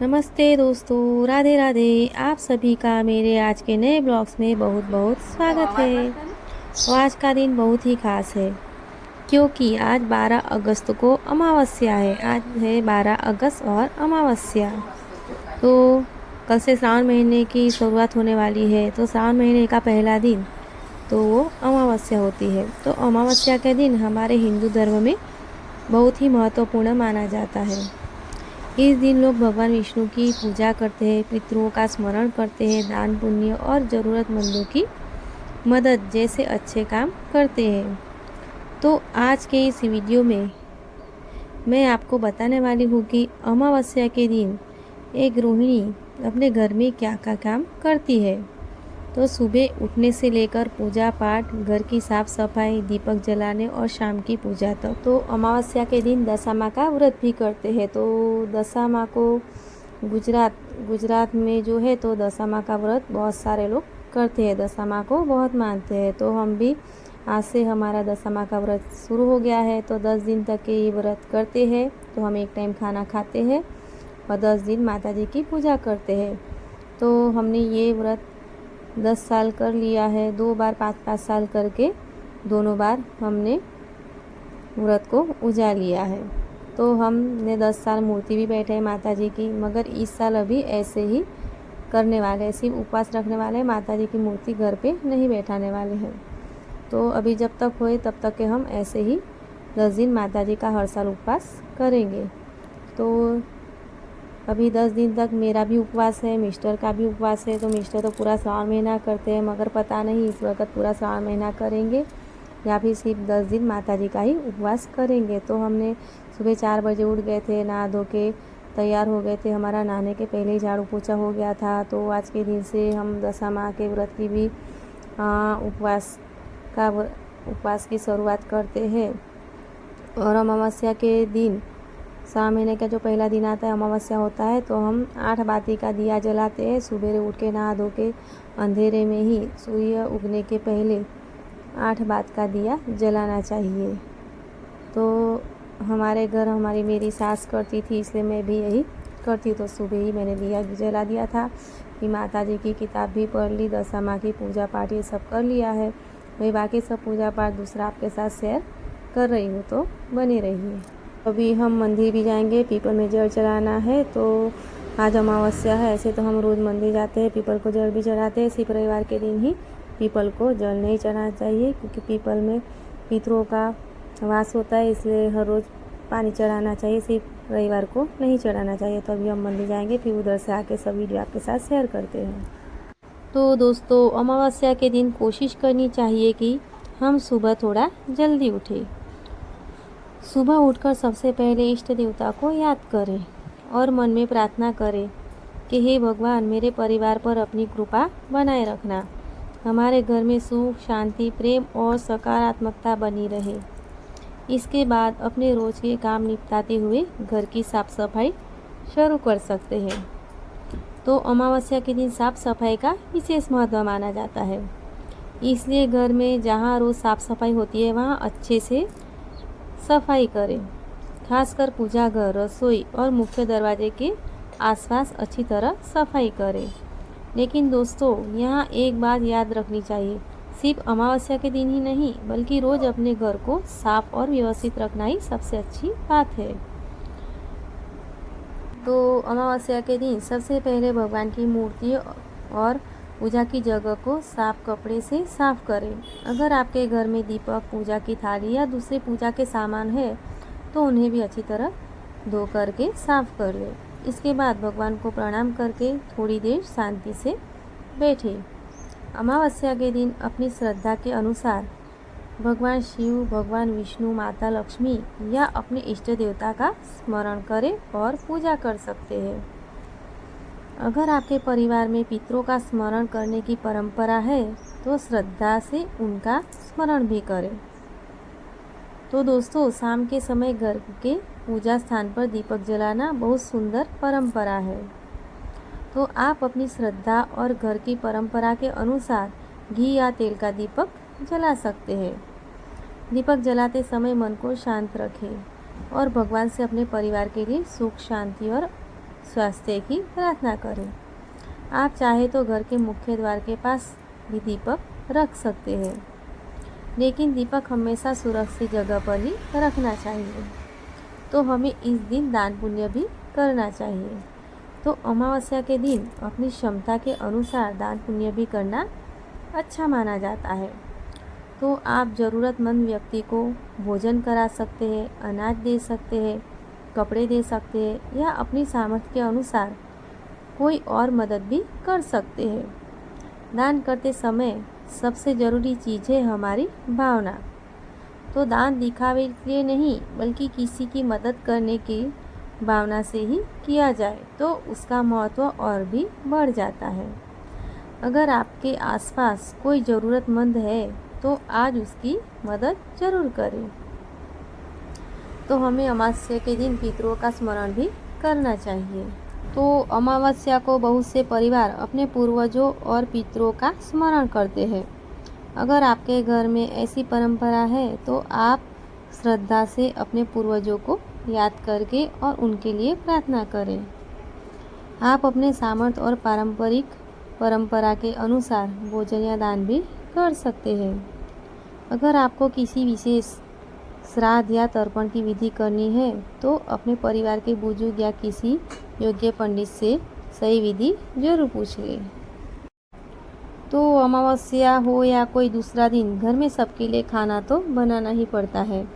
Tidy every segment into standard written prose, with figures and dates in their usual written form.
नमस्ते दोस्तों, राधे राधे। आप सभी का मेरे आज के नए ब्लॉग्स में बहुत बहुत स्वागत है। तो आज का दिन बहुत ही खास है क्योंकि आज 12 अगस्त को अमावस्या है। आज है 12 अगस्त और अमावस्या। तो कल से श्रावण महीने की शुरुआत होने वाली है। तो श्रावण महीने का पहला दिन तो वो अमावस्या होती है। तो अमावस्या के दिन हमारे हिंदू धर्म में बहुत ही महत्वपूर्ण माना जाता है। इस दिन लोग भगवान विष्णु की पूजा करते हैं, पितरों का स्मरण करते हैं, दान पुण्य और ज़रूरतमंदों की मदद जैसे अच्छे काम करते हैं। तो आज के इस वीडियो में मैं आपको बताने वाली हूँ कि अमावस्या के दिन एक गृहिणी अपने घर में क्या क्या काम करती है। तो सुबह उठने से लेकर पूजा पाठ, घर की साफ सफाई, दीपक जलाने और शाम की पूजा तक। तो अमावस्या के दिन दशा माँ का व्रत भी करते हैं। तो दशा माँ को गुजरात में जो है तो दशा माँ का व्रत बहुत सारे लोग करते हैं, दशा माँ को बहुत मानते हैं। तो हम भी आज से हमारा दशा माँ का व्रत शुरू हो गया है। तो 10 दिन तक के ये व्रत करते हैं। तो हम एक टाइम खाना खाते हैं और 10 दिन माता जी की पूजा करते हैं। तो हमने ये व्रत 10 साल कर लिया है, 2 बार 5-5 साल करके दोनों बार हमने व्रत को उजा लिया है। तो हमने 10 साल मूर्ति भी बैठे माता जी की, मगर इस साल अभी ऐसे ही करने वाले हैं, सिर्फ उपवास रखने वाले हैं, माता जी की मूर्ति घर पे नहीं बैठाने वाले हैं। तो अभी जब तक होए तब तक के हम ऐसे ही 10 दिन माता जी का हर साल उपवास करेंगे। तो अभी 10 दिन तक मेरा भी उपवास है, मिस्टर का भी उपवास है। तो मिस्टर तो पूरा श्रावण महीना करते हैं, मगर पता नहीं इस वक्त पूरा श्रावण महीना करेंगे या फिर सिर्फ 10 दिन माता जी का ही उपवास करेंगे। तो हमने सुबह 4 बजे उठ गए थे, नहा धो के तैयार हो गए थे। हमारा नहाने के पहले ही झाड़ू पोछा हो गया था। तो आज के दिन से हम दशा माँ के व्रत की भी उपवास की शुरुआत करते हैं। और अमावस्या के दिन श्रावण महीने का जो पहला दिन आता है अमावस्या होता है, तो हम 8 बाती का दिया जलाते हैं। सुबह उठ के नहा धो के अंधेरे में ही सूर्य उगने के पहले 8 बात का दिया जलाना चाहिए। तो हमारे घर मेरी सास करती थी, इसलिए मैं भी यही करती। तो सुबह ही मैंने दिया जला दिया था कि माता जी की किताब भी पढ़ ली, दशा माँ की पूजा पाठ ये सब कर लिया है। वही बाकी सब पूजा पाठ दूसरा आपके साथ शेयर कर रही हूँ, तो बनी रहिए। अभी हम मंदिर भी जाएंगे, पीपल में जल चढ़ाना है। तो आज अमावस्या है, ऐसे तो हम रोज़ मंदिर जाते हैं, पीपल को जल भी चढ़ाते हैं। सिर्फ रविवार के दिन ही पीपल को जल नहीं चढ़ाना चाहिए, क्योंकि पीपल में पितरों का वास होता है, इसलिए हर रोज़ पानी चढ़ाना चाहिए, सिर्फ रविवार को नहीं चढ़ाना चाहिए। तो अभी हम मंदिर जाएंगे, फिर उधर से आके सब वीडियो आपके साथ शेयर करते हैं। तो दोस्तों, अमावस्या के दिन कोशिश करनी चाहिए कि हम सुबह थोड़ा जल्दी उठें। सुबह उठकर सबसे पहले इष्ट देवता को याद करें और मन में प्रार्थना करें कि हे भगवान, मेरे परिवार पर अपनी कृपा बनाए रखना, हमारे घर में सुख, शांति, प्रेम और सकारात्मकता बनी रहे। इसके बाद अपने रोज़ के काम निपटाते हुए घर की साफ सफाई शुरू कर सकते हैं। तो अमावस्या के दिन साफ सफाई का विशेष महत्व माना जाता है, इसलिए घर में जहाँ रोज़ साफ सफाई होती है वहाँ अच्छे से सफाई करें। खासकर पूजा घर, रसोई और मुख्य दरवाजे के आसपास अच्छी तरह सफाई करें। लेकिन दोस्तों, यहाँ एक बात याद रखनी चाहिए, सिर्फ अमावस्या के दिन ही नहीं बल्कि रोज़ अपने घर को साफ और व्यवस्थित रखना ही सबसे अच्छी बात है। तो अमावस्या के दिन सबसे पहले भगवान की मूर्ति और पूजा की जगह को साफ कपड़े से साफ करें। अगर आपके घर में दीपक, पूजा की थाली या दूसरे पूजा के सामान है तो उन्हें भी अच्छी तरह धो करके साफ कर लें। इसके बाद भगवान को प्रणाम करके थोड़ी देर शांति से बैठें। अमावस्या के दिन अपनी श्रद्धा के अनुसार भगवान शिव, भगवान विष्णु, माता लक्ष्मी या अपने इष्ट देवता का स्मरण करें और पूजा कर सकते हैं। अगर आपके परिवार में पितरों का स्मरण करने की परंपरा है तो श्रद्धा से उनका स्मरण भी करें। तो दोस्तों, शाम के समय घर के पूजा स्थान पर दीपक जलाना बहुत सुंदर परंपरा है। तो आप अपनी श्रद्धा और घर की परंपरा के अनुसार घी या तेल का दीपक जला सकते हैं। दीपक जलाते समय मन को शांत रखें और भगवान से अपने परिवार के लिए सुख, शांति और स्वास्थ्य की प्रार्थना करें। आप चाहे तो घर के मुख्य द्वार के पास भी दीपक रख सकते हैं, लेकिन दीपक हमेशा सुरक्षित जगह पर ही रखना चाहिए। तो हमें इस दिन दान पुण्य भी करना चाहिए। तो अमावस्या के दिन अपनी क्षमता के अनुसार दान पुण्य भी करना अच्छा माना जाता है। तो आप ज़रूरतमंद व्यक्ति को भोजन करा सकते हैं, अनाज दे सकते हैं, कपड़े दे सकते हैं, या अपनी सामर्थ्य के अनुसार कोई और मदद भी कर सकते हैं। दान करते समय सबसे ज़रूरी चीज़ है हमारी भावना। तो दान दिखावे के लिए नहीं, बल्कि किसी की मदद करने की भावना से ही किया जाए तो उसका महत्व और भी बढ़ जाता है। अगर आपके आसपास कोई ज़रूरतमंद है तो आज उसकी मदद ज़रूर करें। तो हमें अमावस्या के दिन पितरों का स्मरण भी करना चाहिए। तो अमावस्या को बहुत से परिवार अपने पूर्वजों और पितरों का स्मरण करते हैं। अगर आपके घर में ऐसी परंपरा है तो आप श्रद्धा से अपने पूर्वजों को याद करके और उनके लिए प्रार्थना करें। आप अपने सामर्थ्य और पारंपरिक परंपरा के अनुसार भोजन या दान भी कर सकते हैं। अगर आपको किसी विशेष श्राद्ध या तर्पण की विधि करनी है तो अपने परिवार के बुजुर्ग या किसी योग्य पंडित से सही विधि जरूर पूछ लें। तो अमावस्या हो या कोई दूसरा दिन, घर में सबके लिए खाना तो बनाना ही पड़ता है।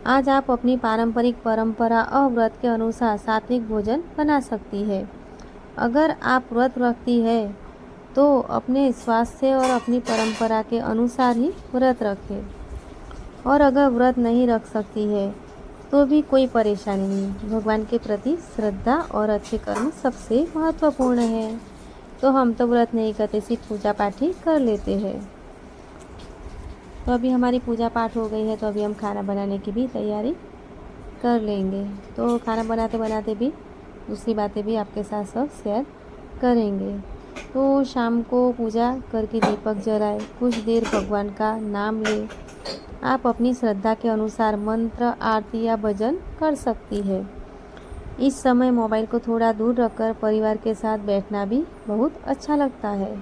आज आप अपनी पारंपरिक परंपरा और व्रत के अनुसार सात्विक भोजन बना सकती है। अगर आप व्रत रखती है तो अपने स्वास्थ्य और अपनी परंपरा के अनुसार ही व्रत रखें, और अगर व्रत नहीं रख सकती है तो भी कोई परेशानी नहीं। भगवान के प्रति श्रद्धा और अच्छे कर्म सबसे महत्वपूर्ण है। तो हम तो व्रत नहीं करते, सिर्फ पूजा पाठ ही कर लेते हैं। तो अभी हमारी पूजा पाठ हो गई है, तो अभी हम खाना बनाने की भी तैयारी कर लेंगे। तो खाना बनाते बनाते भी दूसरी बातें भी आपके साथ सब शेयर करेंगे। तो शाम को पूजा करके दीपक जलाए, कुछ देर भगवान का नाम ले। आप अपनी श्रद्धा के अनुसार मंत्र, आरती या भजन कर सकती है। इस समय मोबाइल को थोड़ा दूर रखकर परिवार के साथ बैठना भी बहुत अच्छा लगता है।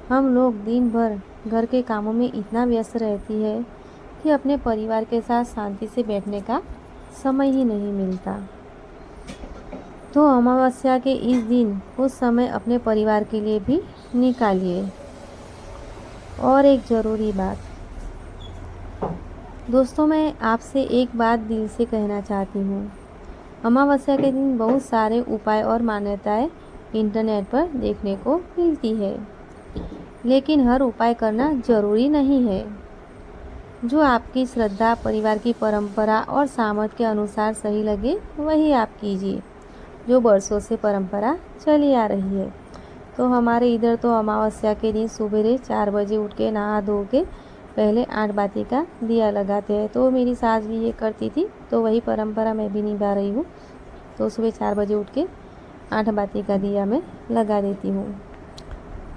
हम लोग दिन भर घर के कामों में इतना व्यस्त रहती है कि अपने परिवार के साथ शांति से बैठने का समय ही नहीं मिलता। तो अमावस्या के इस दिन कुछ समय अपने परिवार के लिए भी निकालिए। और एक ज़रूरी बात दोस्तों, मैं आपसे एक बात दिल से कहना चाहती हूँ। अमावस्या के दिन बहुत सारे उपाय और मान्यताएं इंटरनेट पर देखने को मिलती है, लेकिन हर उपाय करना ज़रूरी नहीं है। जो आपकी श्रद्धा, परिवार की परंपरा और सामर्थ्य के अनुसार सही लगे वही आप कीजिए, जो बरसों से परंपरा चली आ रही है। तो हमारे इधर तो अमावस्या के दिन सुबह 4 बजे उठ के नहा धो के पहले 8 बाती का दिया लगाते हैं। तो मेरी सास भी ये करती थी, तो वही परंपरा मैं भी निभा रही हूँ। तो सुबह 4 बजे उठ के 8 बाती का दिया मैं लगा देती हूँ।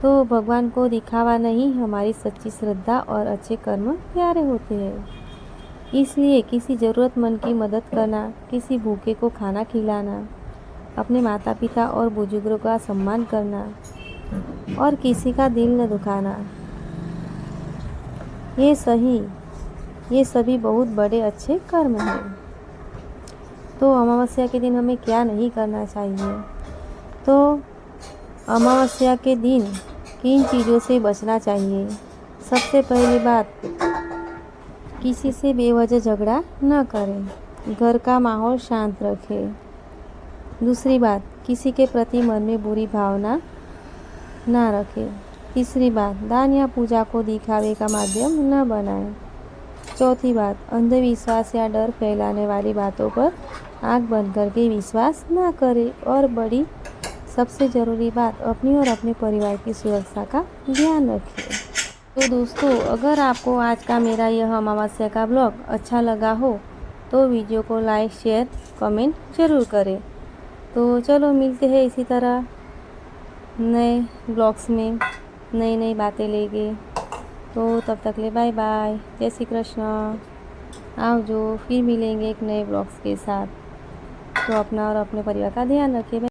तो भगवान को दिखावा नहीं, हमारी सच्ची श्रद्धा और अच्छे कर्म प्यारे होते हैं। इसलिए किसी ज़रूरतमंद की मदद करना, किसी भूखे को खाना खिलाना, अपने माता पिता और बुजुर्गों का सम्मान करना और किसी का दिल न दुखाना, ये सभी बहुत बड़े अच्छे कर्म हैं। तो अमावस्या के दिन हमें क्या नहीं करना चाहिए? तो अमावस्या के दिन किन चीज़ों से बचना चाहिए? सबसे पहली बात, किसी से बेवजह झगड़ा न करें, घर का माहौल शांत रखें। दूसरी बात, किसी के प्रति मन में बुरी भावना ना रखें। तीसरी बात, दान या पूजा को दिखावे का माध्यम न बनाएं। चौथी बात, अंधविश्वास या डर फैलाने वाली बातों पर आँख बंद करके विश्वास ना करें। और बड़ी सबसे ज़रूरी बात, अपनी और अपने परिवार की सुरक्षा का ध्यान रखें। तो दोस्तों, अगर आपको आज का मेरा यह अमावस्या का ब्लॉग अच्छा लगा हो तो वीडियो को लाइक, शेयर, कमेंट ज़रूर करें। तो चलो मिलते हैं इसी तरह नए ब्लॉग्स में नई बातें लेके। तो तब तक ले बाय बाय, जय श्री कृष्ण। आओ जो फिर मिलेंगे एक नए ब्लॉग्स के साथ। तो अपना और अपने परिवार का ध्यान रखिए।